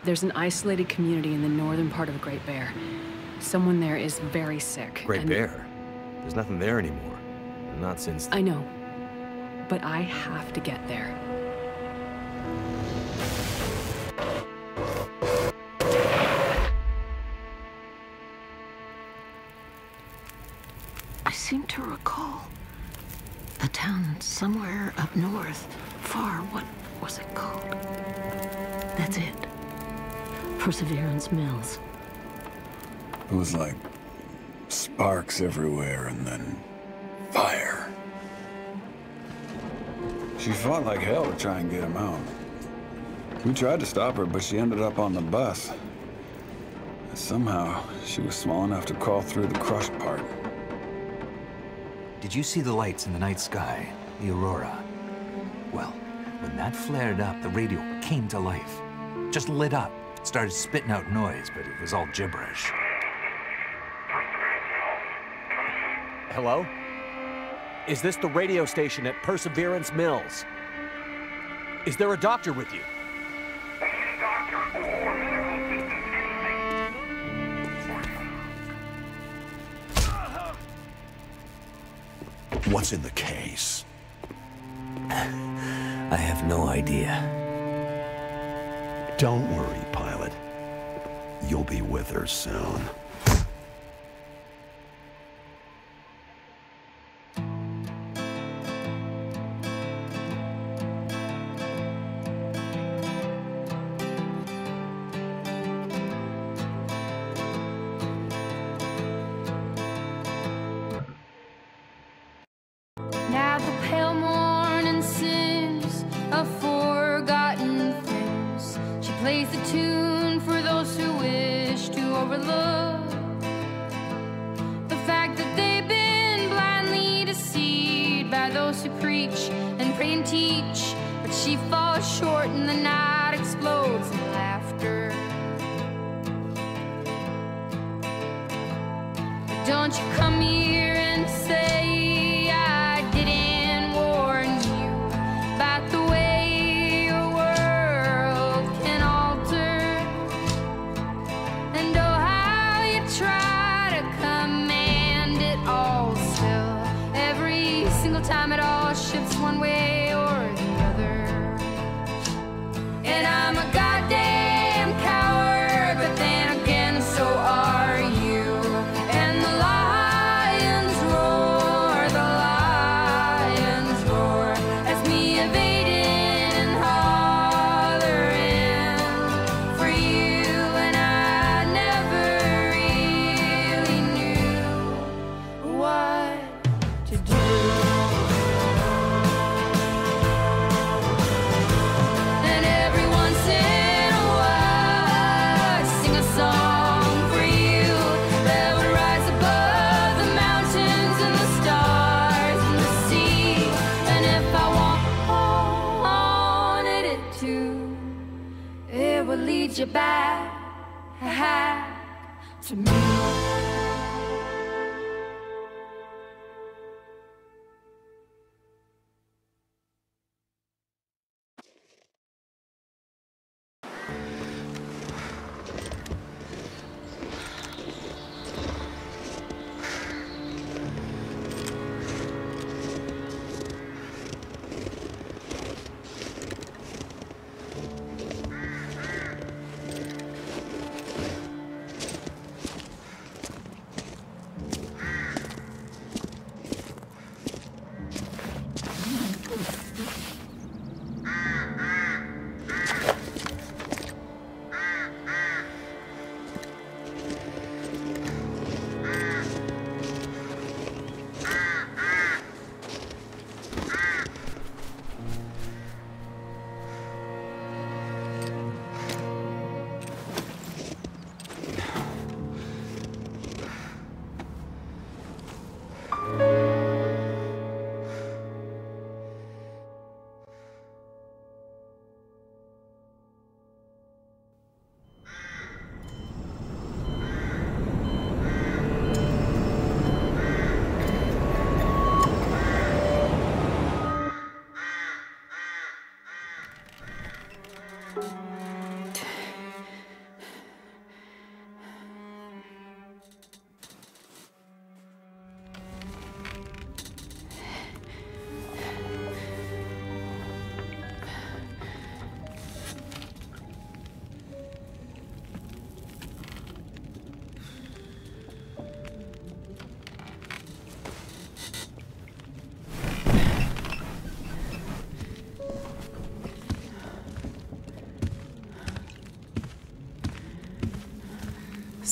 There's an isolated community in the northern part of Great Bear. Someone there is very sick. Great Bear? There's nothing there anymore. Not since... I know. But I have to get there. I seem to recall a town somewhere up north, far. What was it called? That's it. Perseverance Mills. It was like sparks everywhere and then fire. She fought like hell to try and get him out. We tried to stop her, but she ended up on the bus. And somehow, she was small enough to crawl through the crushed part. Did you see the lights in the night sky? The aurora? Well, when that flared up, the radio came to life. Just lit up. Started spitting out noise, but it was all gibberish. Hello? Is this the radio station at Perseverance Mills? Is there a doctor with you? What's in the case? I have no idea. Don't worry, pilot. You'll be with her soon. Now the pale morning sings of forgotten things. She plays the tune for those who wish to overlook the fact that they've been blindly deceived by those who preach and pray and teach. But she falls short and the night explodes in laughter. Don't you come here and say time it all shifts one way or the other. And I'm a goddamn coward, but then again, so are you. And the lions roar as me evading and hollering for you. And I never really knew what to do. Lead you back to me.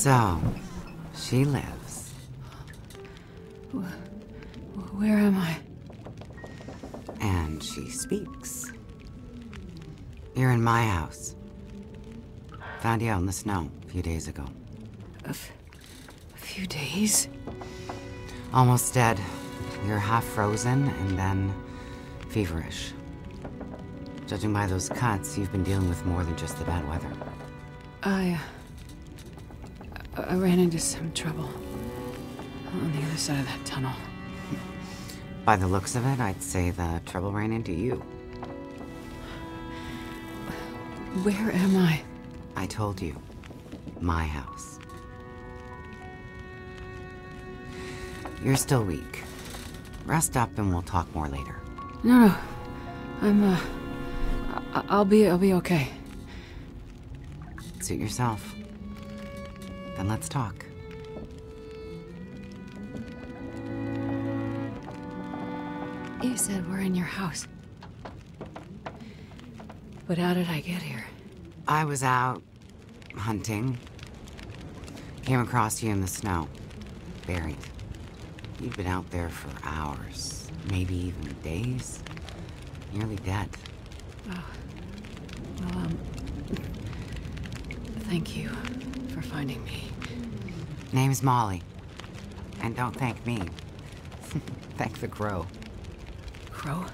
So, she lives. Where am I? And she speaks. You're in my house. Found you out in the snow a few days ago. A few days? Almost dead. You're half frozen and then feverish. Judging by those cuts, you've been dealing with more than just the bad weather. I ran into some trouble on the other side of that tunnel. By the looks of it, I'd say the trouble ran into you. Where am I? I told you. My house. You're still weak. Rest up and we'll talk more later. No. I'll be okay. Suit yourself. Then let's talk. You said we're in your house. But how did I get here? I was out hunting. Came across you in the snow. Buried. You'd been out there for hours, maybe even days. Nearly dead. Oh. Well, thank you for finding me. Name's Molly. And don't thank me. Thank the crow. Crow?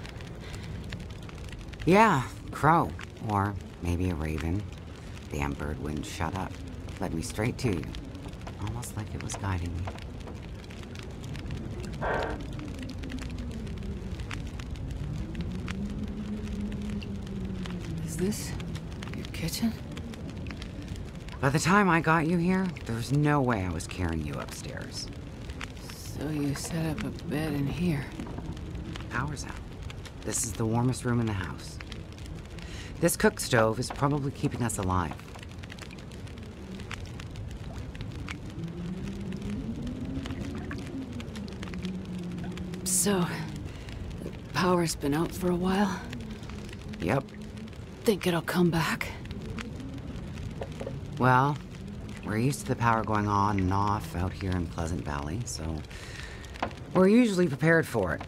Yeah, crow. Or maybe a raven. Damn bird wouldn't shut up. Led me straight to you. Almost like it was guiding me. Is this your kitchen? By the time I got you here, there was no way I was carrying you upstairs. So you set up a bed in here. Power's out. This is the warmest room in the house. This cook stove is probably keeping us alive. So, the power's been out for a while? Yep. Think it'll come back? Well, we're used to the power going on and off out here in Pleasant Valley, so we're usually prepared for it.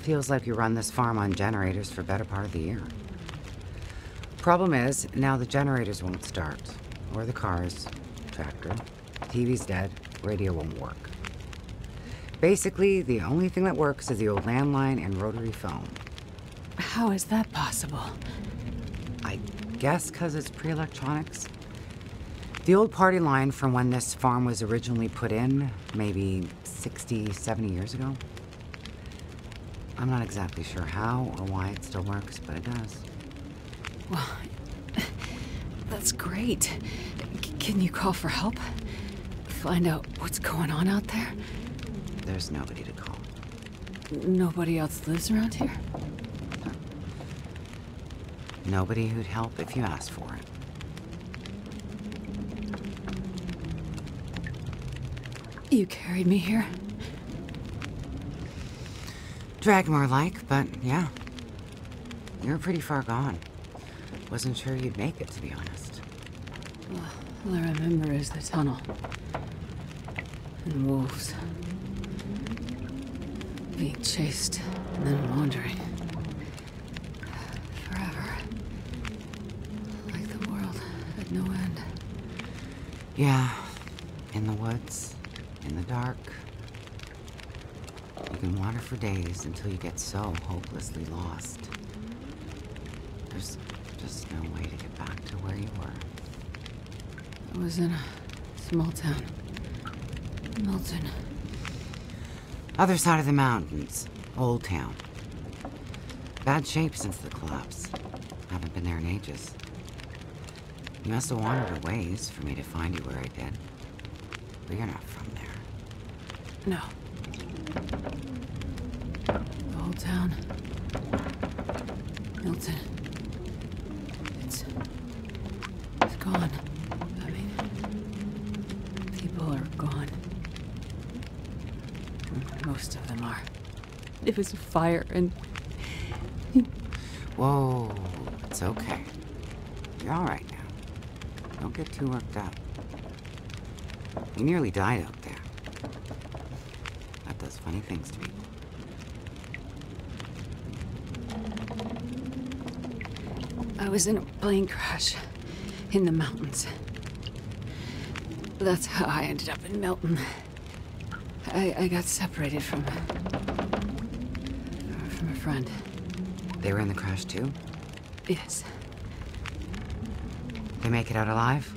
Feels like we run this farm on generators for the better part of the year. Problem is, now the generators won't start. Or the cars, tractor, TV's dead, radio won't work. Basically, the only thing that works is the old landline and rotary phone. How is that possible? I guess because it's pre-electronics. The old party line from when this farm was originally put in, maybe 60, 70 years ago. I'm not exactly sure how or why it still works, but it does. Well, that's great. Can you call for help? Find out what's going on out there? There's nobody to call. Nobody else lives around here? Nobody who'd help if you asked for it. You carried me here? Drag more like, but yeah. You were pretty far gone. Wasn't sure you'd make it, to be honest. Well, all I remember is the tunnel. And wolves. Being chased, and then wandering. Forever. Like the world had no end. Yeah. In the woods. In the dark. You can wander for days until you get so hopelessly lost. There's just no way to get back to where you were. I was in a small town. Milton. Other side of the mountains. Old town. Bad shape since the collapse. Haven't been there in ages. You must have wandered a ways for me to find you where I did. But you're not from there. No. The whole town. Milton. It's gone. I mean, people are gone. Most of them are. It was a fire and... Whoa, it's okay. You're all right now. Don't get too worked up. You nearly died out there. That does funny things to people. I was in a plane crash in the mountains. That's how I ended up in Milton. I got separated from a friend. They were in the crash too? Yes. They make it out alive?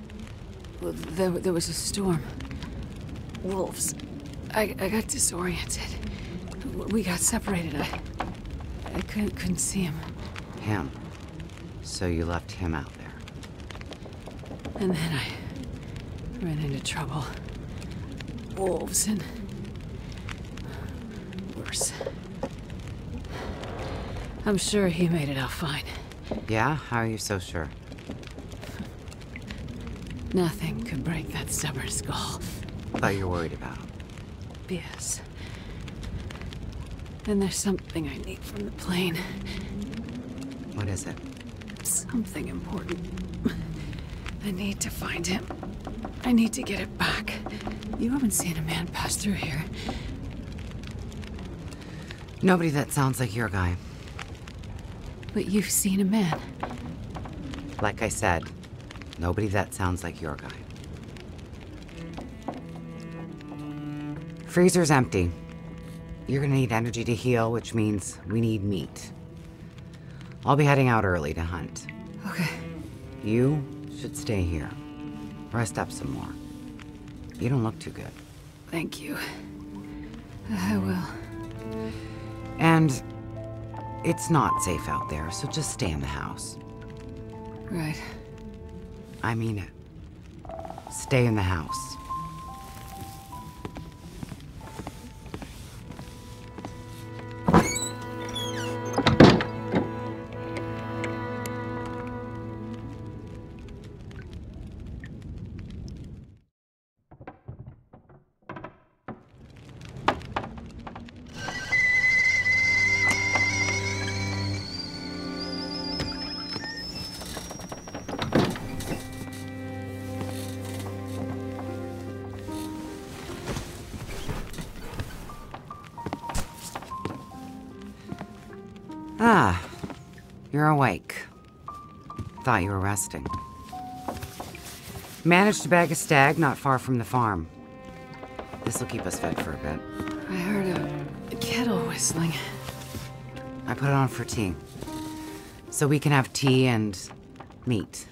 Well, there was a storm. Wolves. I got disoriented. We got separated. I couldn't see him. Him? So you left him out there? And then I ran into trouble. Wolves and worse. I'm sure he made it out fine. Yeah? How are you so sure? Nothing could break that stubborn skull. Thought you're worried about him. Yes. And there's something I need from the plane. What is it? Something important. I need to find him. I need to get it back. You haven't seen a man pass through here. Nobody that sounds like your guy. But you've seen a man. Like I said, nobody that sounds like your guy. Freezer's empty. You're gonna need energy to heal, which means we need meat. I'll be heading out early to hunt. Okay. You should stay here. Rest up some more. You don't look too good. Thank you. I will. And it's not safe out there, so just stay in the house. Right. I mean it. Stay in the house. Ah, you're awake. Thought you were resting. Managed to bag a stag not far from the farm. This'll keep us fed for a bit. I heard a kettle whistling. I put it on for tea. So we can have tea and meat.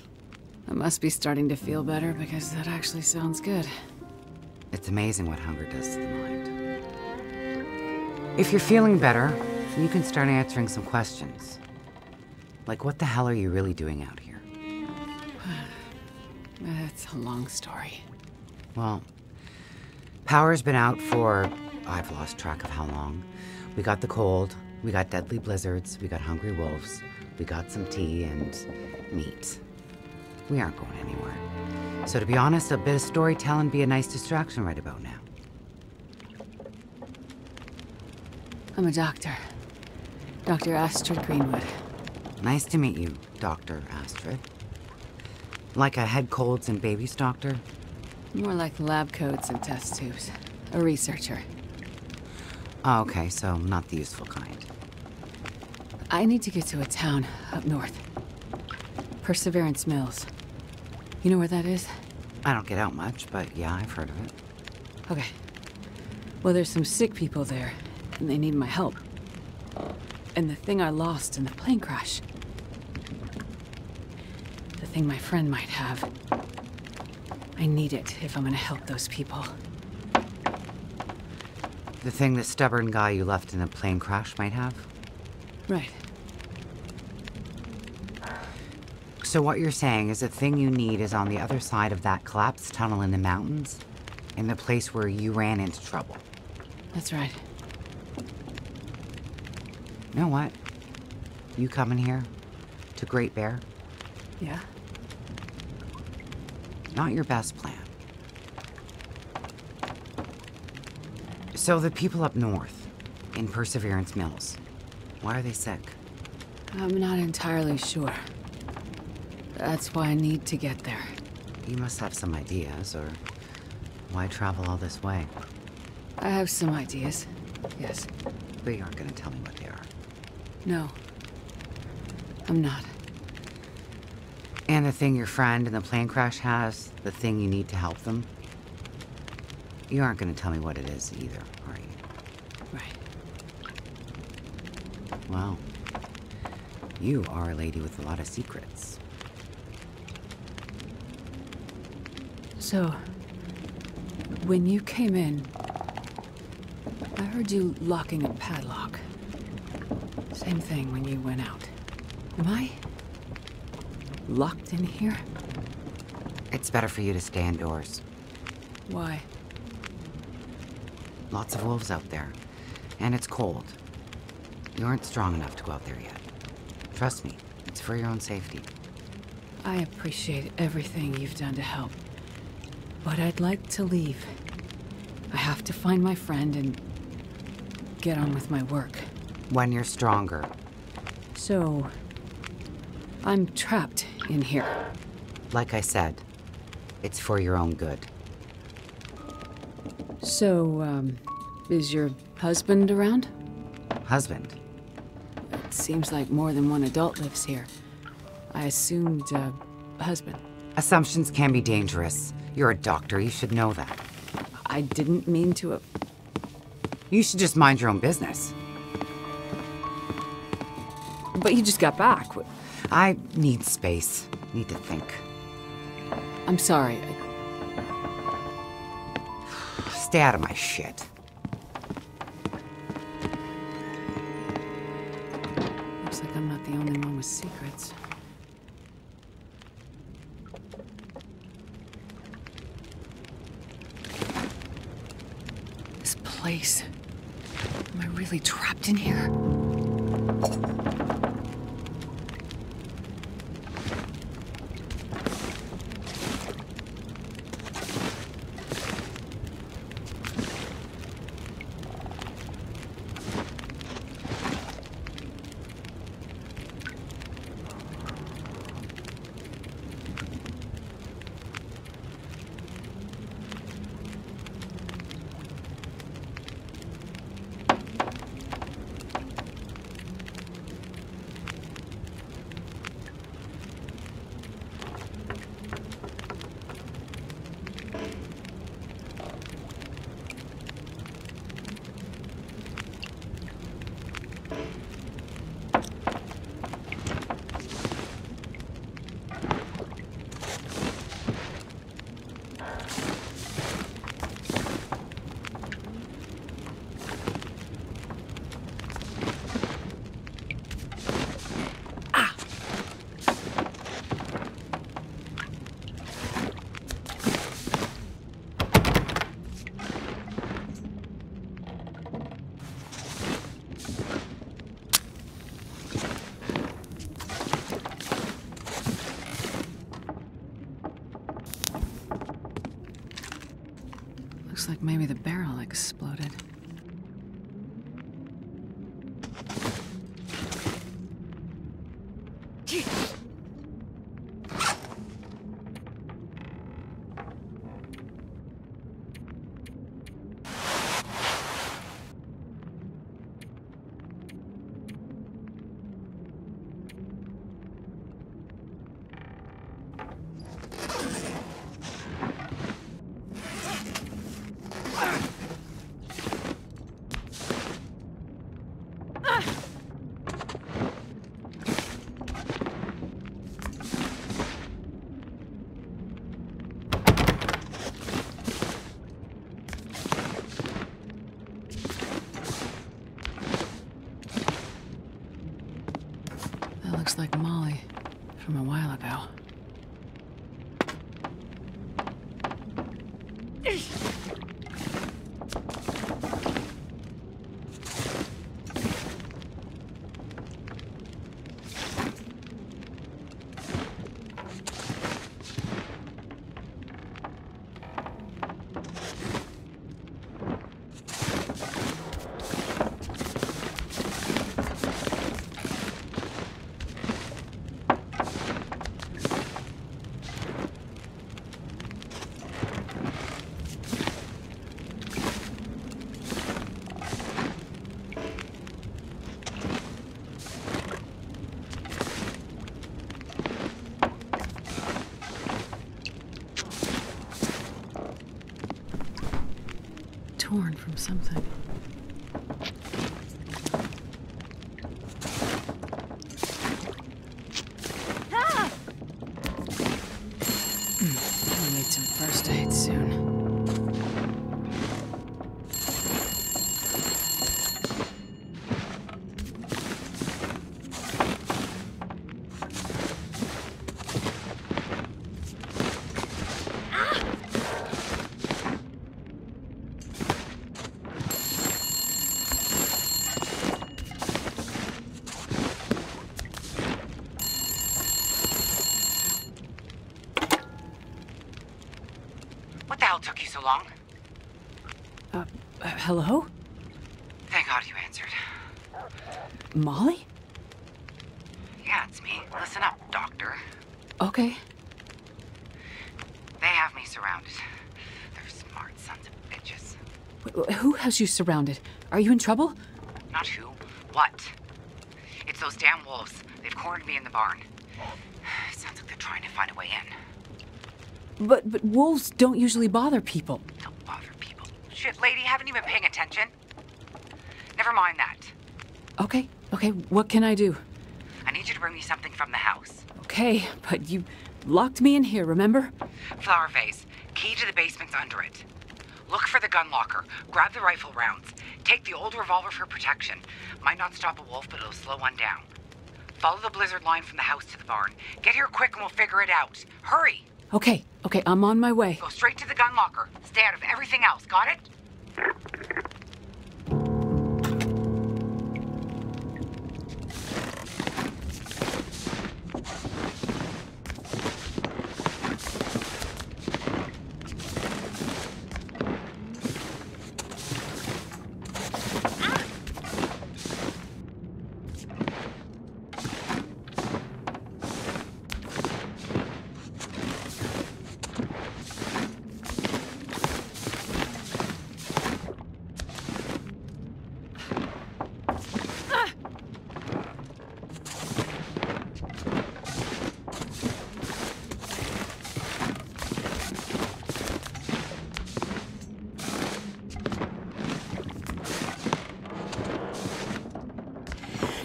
I must be starting to feel better because that actually sounds good. It's amazing what hunger does to the mind. If you're feeling better, you can start answering some questions. Like, what the hell are you really doing out here? It's a long story. Well, power's been out for, I've lost track of how long. We got the cold, we got deadly blizzards, we got hungry wolves, we got some tea and meat. We aren't going anywhere. So to be honest, a bit of storytelling be a nice distraction right about now. I'm a doctor. Dr. Astrid Greenwood. Nice to meet you, Dr. Astrid. Like a head colds and babies doctor? More like lab coats and test tubes. A researcher. Oh, okay, so not the useful kind. I need to get to a town up north. Perseverance Mills. You know where that is? I don't get out much, but yeah, I've heard of it. Okay. Well, there's some sick people there, and they need my help. And the thing I lost in the plane crash. The thing my friend might have. I need it if I'm gonna help those people. The thing the stubborn guy you left in the plane crash might have? Right. So what you're saying is the thing you need is on the other side of that collapsed tunnel in the mountains, in the place where you ran into trouble. That's right. You know what? You coming here to Great Bear? Yeah? Not your best plan. So the people up north, in Perseverance Mills, why are they sick? I'm not entirely sure. That's why I need to get there. You must have some ideas, or Why travel all this way? I have some ideas, yes. But you aren't gonna tell me what they are. No. I'm not. And the thing your friend in the plane crash has, the thing you need to help them, you aren't gonna tell me what it is either, are you? Right. Well, you are a lady with a lot of secrets. So, when you came in, I heard you locking a padlock. Same thing when you went out. Am I locked in here? It's better for you to stay indoors. Why? Lots of wolves out there, and it's cold. You aren't strong enough to go out there yet. Trust me, it's for your own safety. I appreciate everything you've done to help, but I'd like to leave. I have to find my friend and get on with my work. When you're stronger. So, I'm trapped in here. Like I said, it's for your own good. So, is your husband around? Husband? It seems like more than one adult lives here. I assumed, husband. Assumptions can be dangerous. You're a doctor, you should know that. I didn't mean to... You should just mind your own business. But you just got back. I need space. Need to think. I'm sorry. Stay out of my shit. Looks like I'm not the only one with secrets. This place. Am I really trapped in here? Looks like maybe the barrel exploded. Looks like Molly from a while ago. torn from something. I'll need some first aid soon. What the hell took you so long? Hello? Thank God you answered. Molly? Yeah, it's me. Listen up, Doctor. Okay. They have me surrounded. They're smart sons of bitches. Who has you surrounded? Are you in trouble? Not who. What? It's those damn wolves. They've cornered me in the barn. Sounds like they're trying to find a way in. But wolves don't usually bother people. Don't bother people. Shit, lady, haven't you been paying attention? Never mind that. Okay, what can I do? I need you to bring me something from the house. Okay, but you locked me in here, remember? Flower vase. Key to the basement's under it. Look for the gun locker. Grab the rifle rounds. Take the old revolver for protection. Might not stop a wolf, but it'll slow one down. Follow the blizzard line from the house to the barn. Get here quick and we'll figure it out. Hurry! Okay, I'm on my way. Go straight to the gun locker. Stay out of everything else, got it?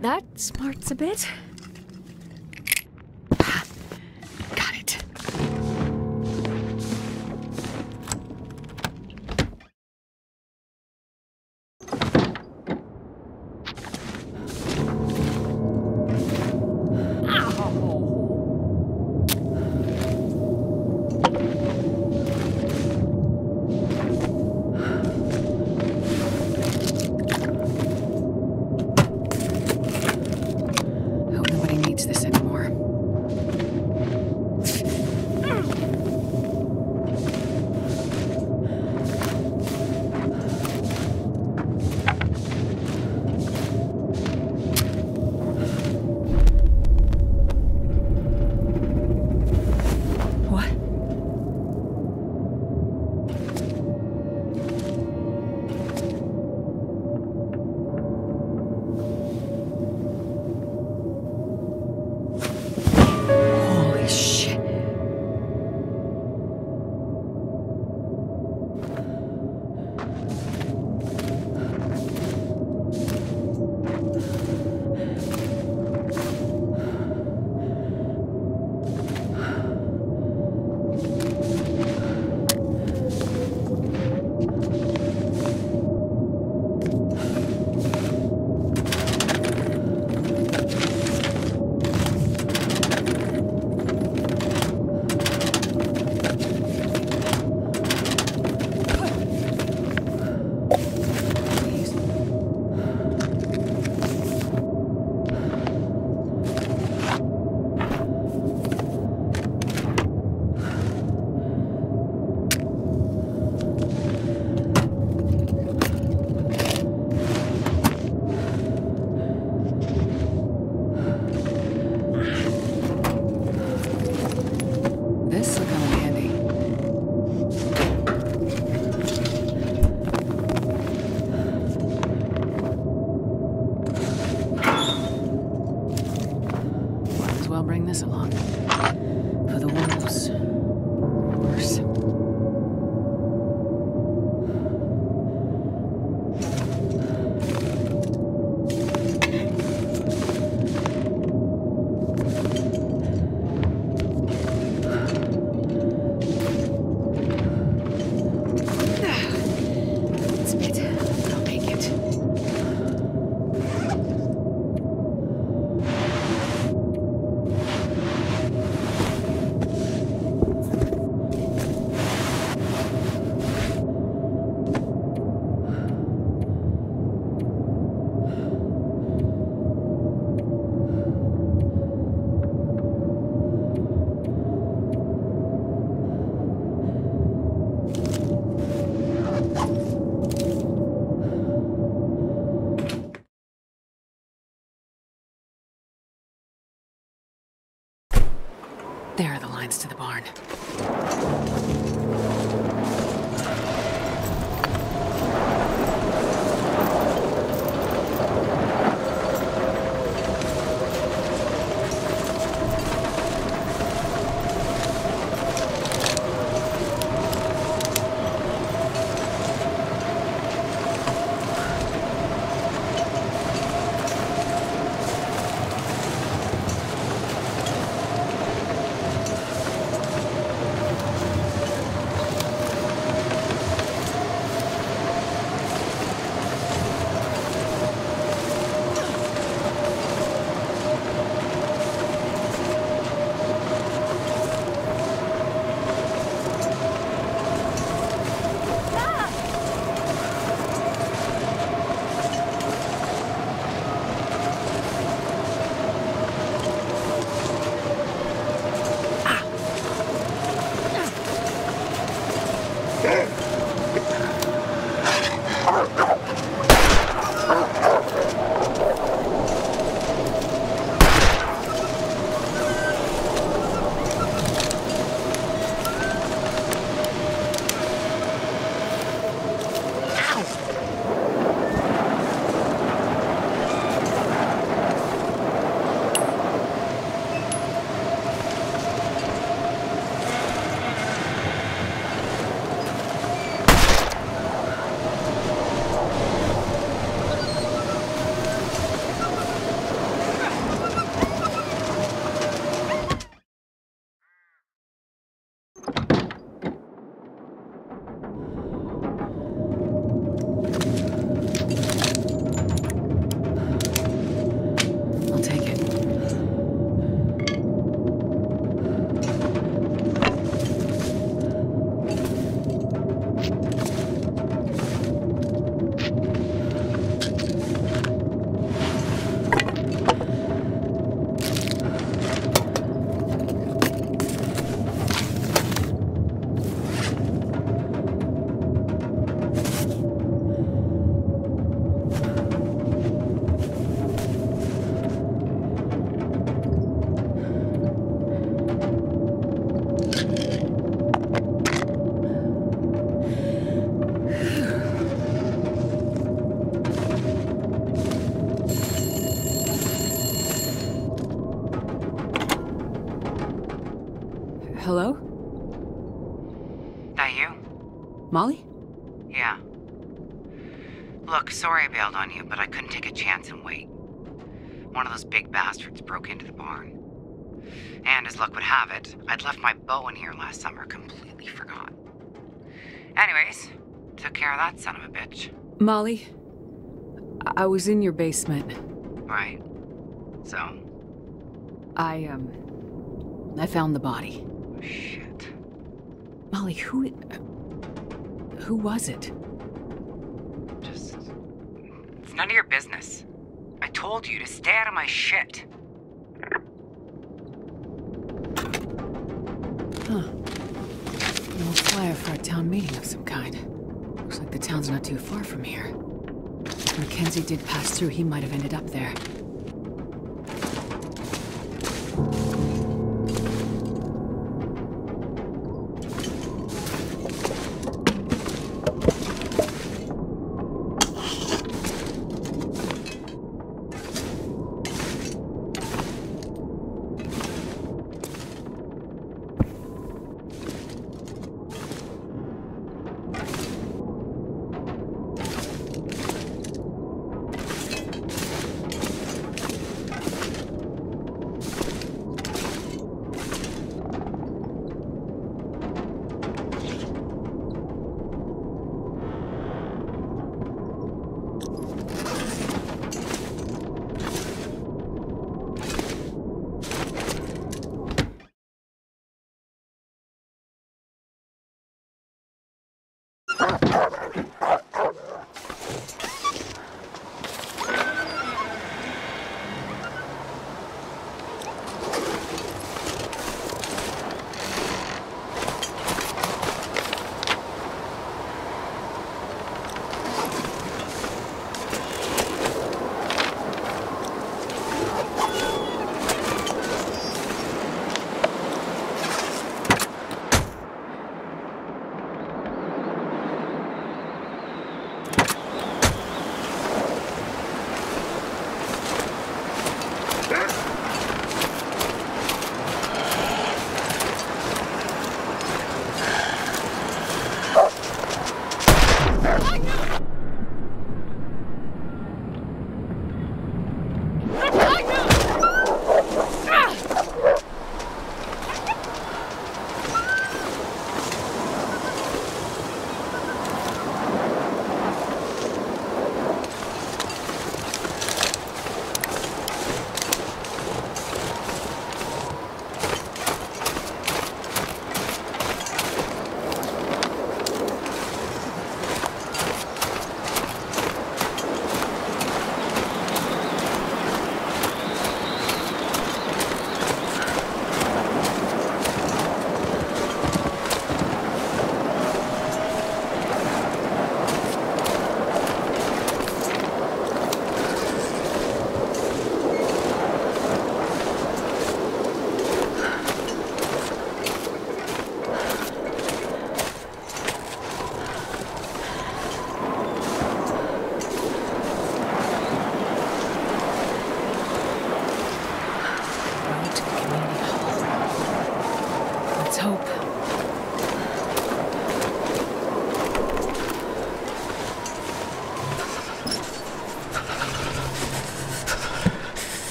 That smarts a bit. Got it. This anymore. What? This along. For the wolves. Worse. There are the lines to the barn. Hello? That you? Molly? Yeah. Look, sorry I bailed on you, but I couldn't take a chance and wait. One of those big bastards broke into the barn. And as luck would have it, I'd left my bow in here last summer, completely forgot. Anyways, took care of that son of a bitch. Molly, I was in your basement. Right. So? I found the body. Shit. Molly, who was it? Just... It's none of your business. I told you to stay out of my shit. Huh. An old flyer for a town meeting of some kind. Looks like the town's not too far from here. If Mackenzie did pass through, he might have ended up there.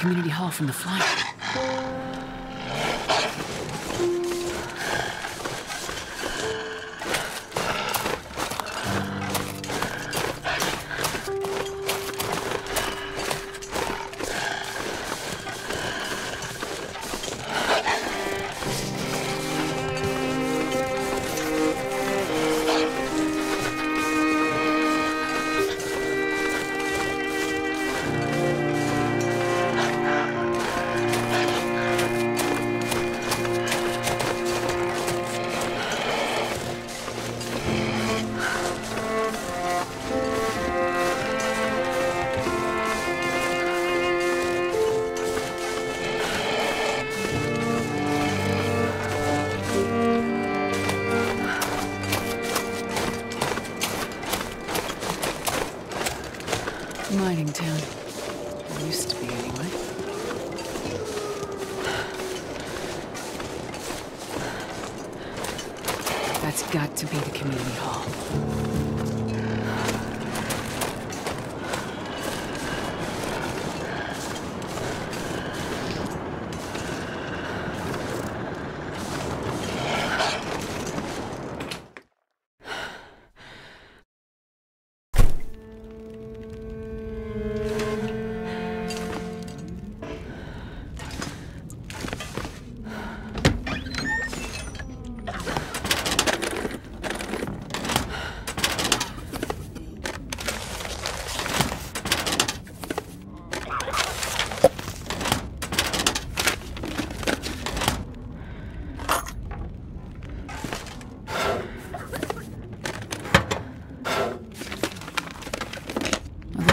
Community hall from the flyer. Mining town. It used to be, anyway. That's got to be the community hall.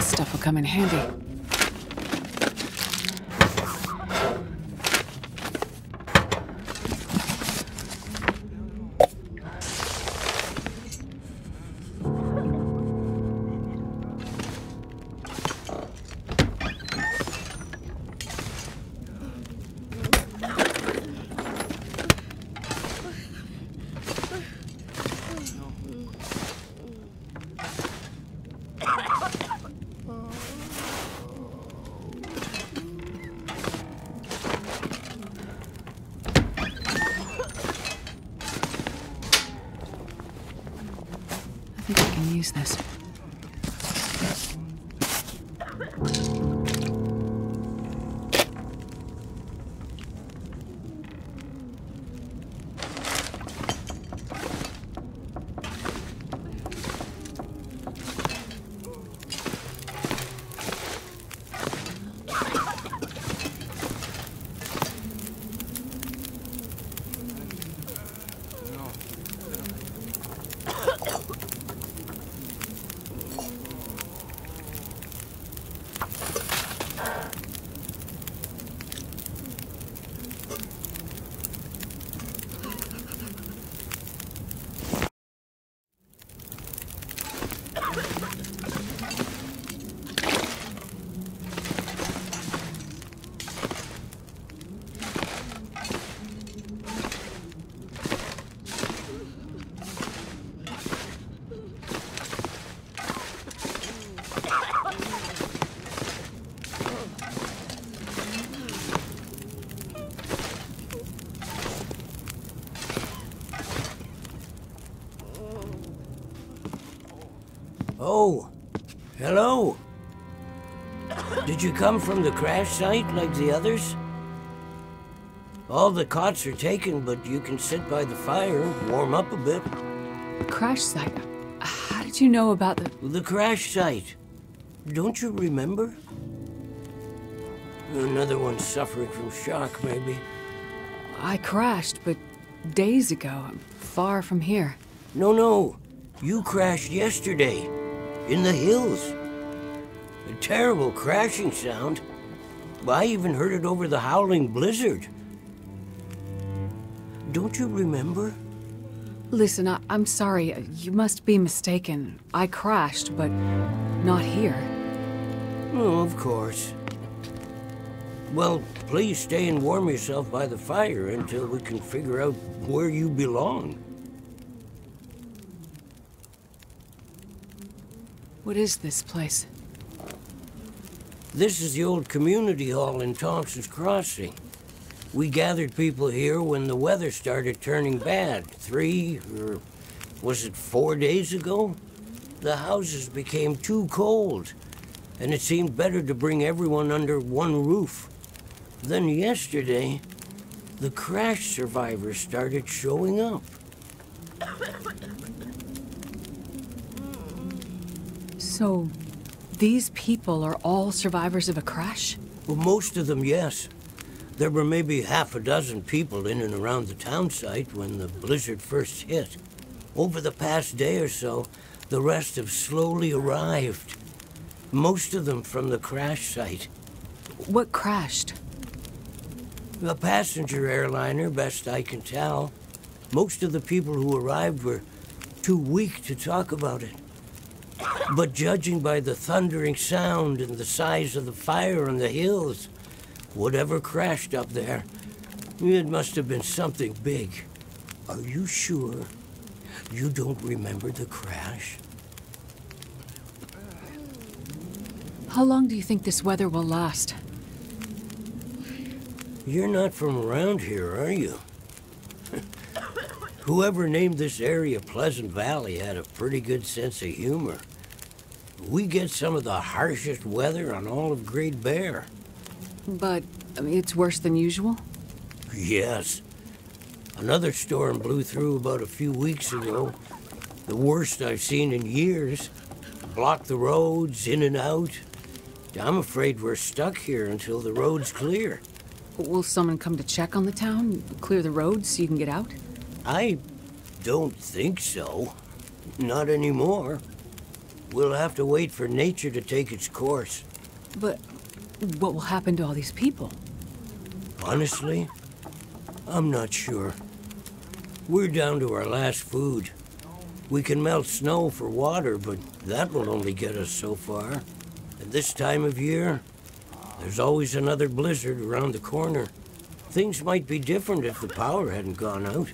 Stuff will come in handy. I think I can use this. Oh, hello. Did you come from the crash site like the others? All the cots are taken, but you can sit by the fire and warm up a bit. Crash site? How did you know about The crash site. Don't you remember? Another one suffering from shock, maybe. I crashed, but days ago, far from here. No. You crashed yesterday. In the hills. A terrible crashing sound. I even heard it over the howling blizzard. Don't you remember? Listen, I'm sorry. You must be mistaken. I crashed, but not here. Oh, of course. Well, please stay and warm yourself by the fire until we can figure out where you belong. What is this place? This is the old community hall in Thompson's Crossing. We gathered people here when the weather started turning bad. 3, or was it 4 days ago? The houses became too cold, and it seemed better to bring everyone under one roof. Then yesterday, the crash survivors started showing up. So, these people are all survivors of a crash? Well, most of them, yes. There were maybe half a dozen people in and around the town site when the blizzard first hit. Over the past day or so, the rest have slowly arrived. Most of them from the crash site. What crashed? A passenger airliner, best I can tell. Most of the people who arrived were too weak to talk about it. But judging by the thundering sound and the size of the fire on the hills, whatever crashed up there, it must have been something big. Are you sure you don't remember the crash? How long do you think this weather will last? You're not from around here, are you? Whoever named this area Pleasant Valley had a pretty good sense of humor. We get some of the harshest weather on all of Great Bear. But, I mean, it's worse than usual? Yes. Another storm blew through about a few weeks ago. The worst I've seen in years. Blocked the roads, in and out. I'm afraid we're stuck here until the road's clear. Will someone come to check on the town? Clear the roads so you can get out? I don't think so. Not anymore. We'll have to wait for nature to take its course. But what will happen to all these people? Honestly, I'm not sure. We're down to our last food. We can melt snow for water, but that will only get us so far. And this time of year, there's always another blizzard around the corner. Things might be different if the power hadn't gone out.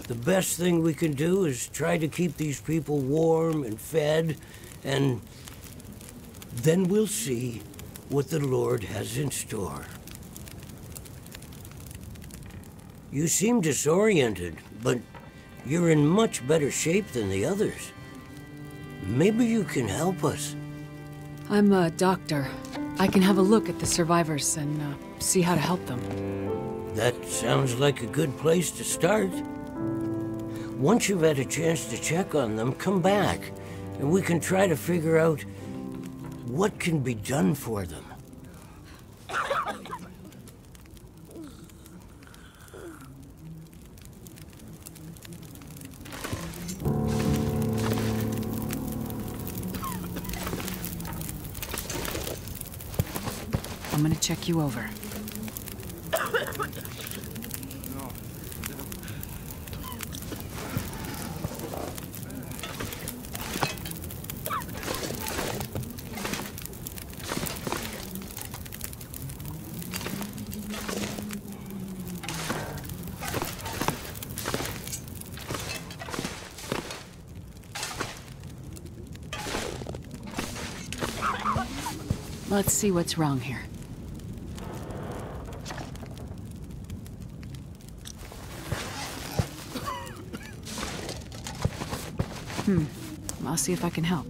The best thing we can do is try to keep these people warm and fed, and then we'll see what the Lord has in store. You seem disoriented, but you're in much better shape than the others. Maybe you can help us. I'm a doctor. I can have a look at the survivors and see how to help them. That sounds like a good place to start. Once you've had a chance to check on them, come back, and we can try to figure out what can be done for them. I'm gonna check you over. Let's see what's wrong here. I'll see if I can help.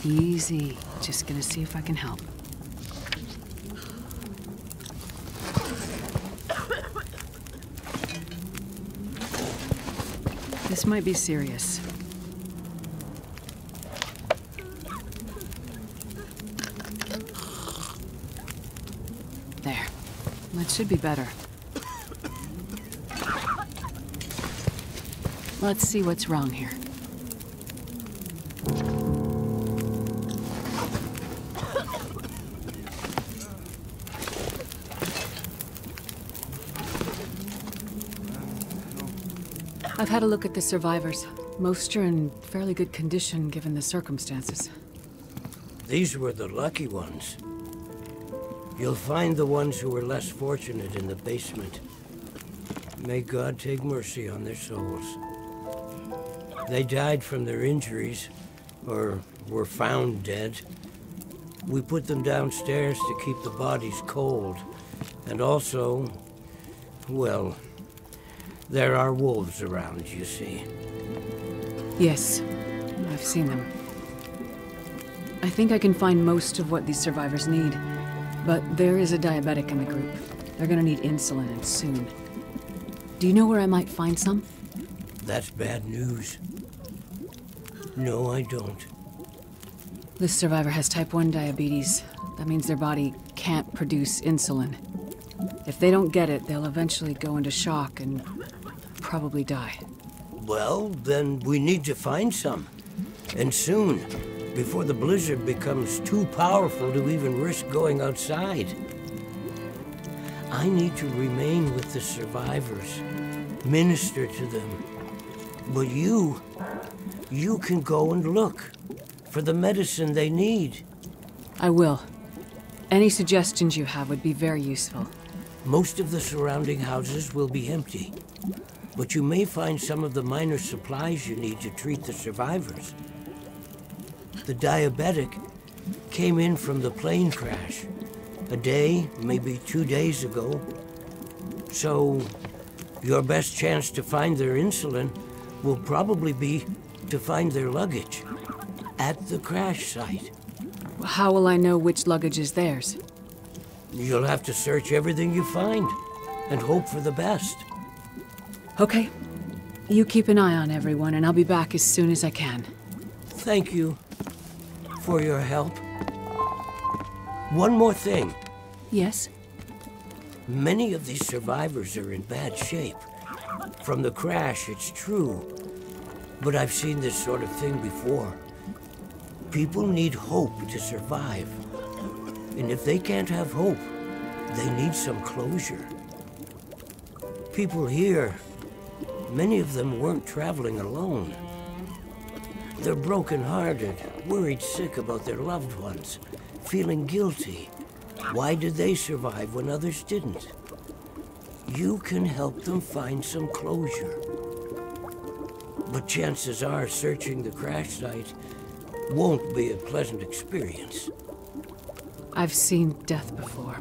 Easy. Just gonna see if I can help. This might be serious. There. That should be better. Let's see what's wrong here. I've had a look at the survivors. Most are in fairly good condition given the circumstances. These were the lucky ones. You'll find the ones who were less fortunate in the basement. May God take mercy on their souls. They died from their injuries, or were found dead. We put them downstairs to keep the bodies cold. And also, well, there are wolves around, you see. Yes, I've seen them. I think I can find most of what these survivors need, but there is a diabetic in the group. They're gonna need insulin, and soon. Do you know where I might find some? That's bad news. No, I don't. This survivor has type 1 diabetes. That means their body can't produce insulin. If they don't get it, they'll eventually go into shock and probably die. Well, then we need to find some. And soon. before the blizzard becomes too powerful to even risk going outside. I need to remain with the survivors, minister to them. But you can go and look for the medicine they need. I will. Any suggestions you have would be very useful. Most of the surrounding houses will be empty, but you may find some of the minor supplies you need to treat the survivors. The diabetic came in from the plane crash a day, maybe 2 days ago. So your best chance to find their insulin will probably be to find their luggage at the crash site. How will I know which luggage is theirs? You'll have to search everything you find and hope for the best. Okay. You keep an eye on everyone, and I'll be back as soon as I can. Thank you for your help. One more thing. Yes? Many of these survivors are in bad shape. From the crash, it's true. But I've seen this sort of thing before. People need hope to survive. And if they can't have hope, they need some closure. People here, many of them weren't traveling alone. They're broken-hearted, worried sick about their loved ones, feeling guilty. Why did they survive when others didn't? You can help them find some closure. But chances are searching the crash site won't be a pleasant experience. I've seen death before.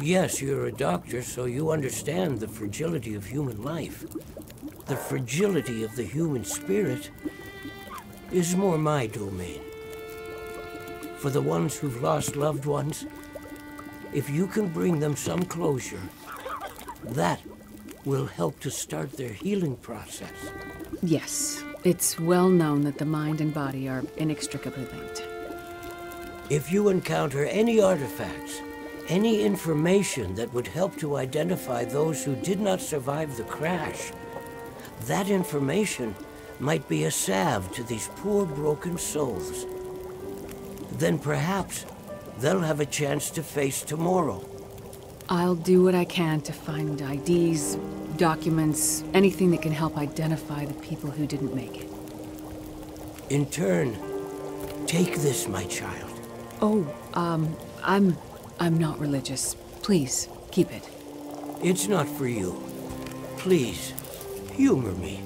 Yes, you're a doctor, so you understand the fragility of human life. The fragility of the human spirit is more my domain. For the ones who've lost loved ones, if you can bring them some closure, that will help to start their healing process. Yes, it's well known that the mind and body are inextricably linked. If you encounter any artifacts, any information that would help to identify those who did not survive the crash, that information might be a salve to these poor broken souls. Then perhaps they'll have a chance to face tomorrow. I'll do what I can to find IDs, documents, anything that can help identify the people who didn't make it. In turn, take this, my child. Oh, I'm not religious. Please, keep it. It's not for you. Please, humor me.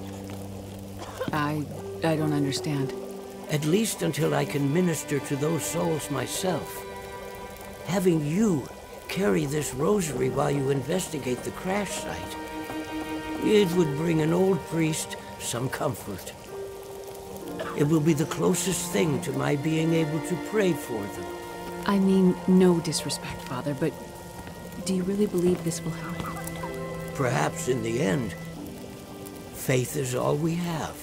I don't understand. At least until I can minister to those souls myself. Having you carry this rosary while you investigate the crash site, it would bring an old priest some comfort. It will be the closest thing to my being able to pray for them. I mean, no disrespect, Father, but do you really believe this will help? Perhaps in the end, faith is all we have.